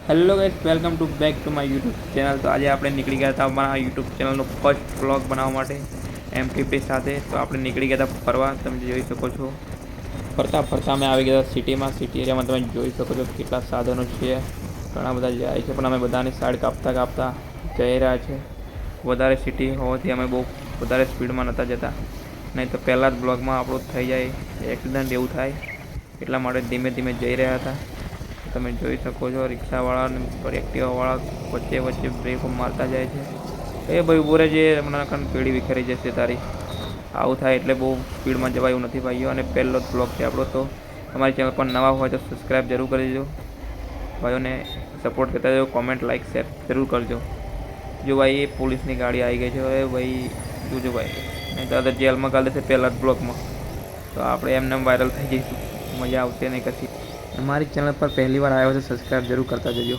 Hello guys, welcome to back to my YouTube channel. તો આજે આપણે નીકળી ગયા હતા અમારા યુટ્યુબ ચેનલનો ફર્સ્ટ વ્લોગ બનાવવા માટે એમટીપી સાથે. તો આપણે નીકળી ગયા હતા ફરવા. તમે જોઈ શકો છો, ફરતા ફરતા અમે આવી ગયા સિટીમાં. સિટી એરિયામાં તમે જોઈ શકો છો કેટલા સાધનો છે, ઘણા બધા જાય છે, પણ અમે બધાની સાઈડ કાપતા કાપતા જઈ રહ્યા છે. વધારે સિટી હોવાથી અમે બહુ વધારે સ્પીડમાં નહોતા જતા, નહીં તો પહેલાં જ બ્લોગમાં આપણું થઈ જાય એક્સિડન્ટ એવું થાય, એટલા માટે ધીમે ધીમે જઈ રહ્યા હતા. તમે જોઈ શકો છો રિક્ષાવાળા અને એક્ટિવાવાળા વચ્ચે વચ્ચે બ્રેકો મારતા જાય છે. એ ભાઈ ઉભો રહે છે, હમણાં કારણે પેઢી વિખરી જશે તારી. આવું થાય એટલે બહુ સ્પીડમાં જવા એવું નથી ભાઈઓ. અને પહેલો જ બ્લોગ છે આપણો, તો અમારી ચેનલ પર નવા હોય તો સબસ્ક્રાઈબ જરૂર કરી દેજો. ભાઈઓને સપોર્ટ કરતા રહેજો, કોમેન્ટ લાઇક શેર જરૂર કરજો. જો ભાઈ એ પોલીસની ગાડી આવી ગઈ છે, હવે ભાઈ જોજો ભાઈ, નહીં તો જેલમાં કાઢી દેશે પહેલાં જ બ્લોગમાં. તો આપણે એમને વાયરલ થઈ જઈશું, મજા આવશે નહીં કશી. મારી ચેનલ પર પહેલી વાર આવ્યો છે, સબસ્ક્રાઈબ જરૂર કરતા જજો.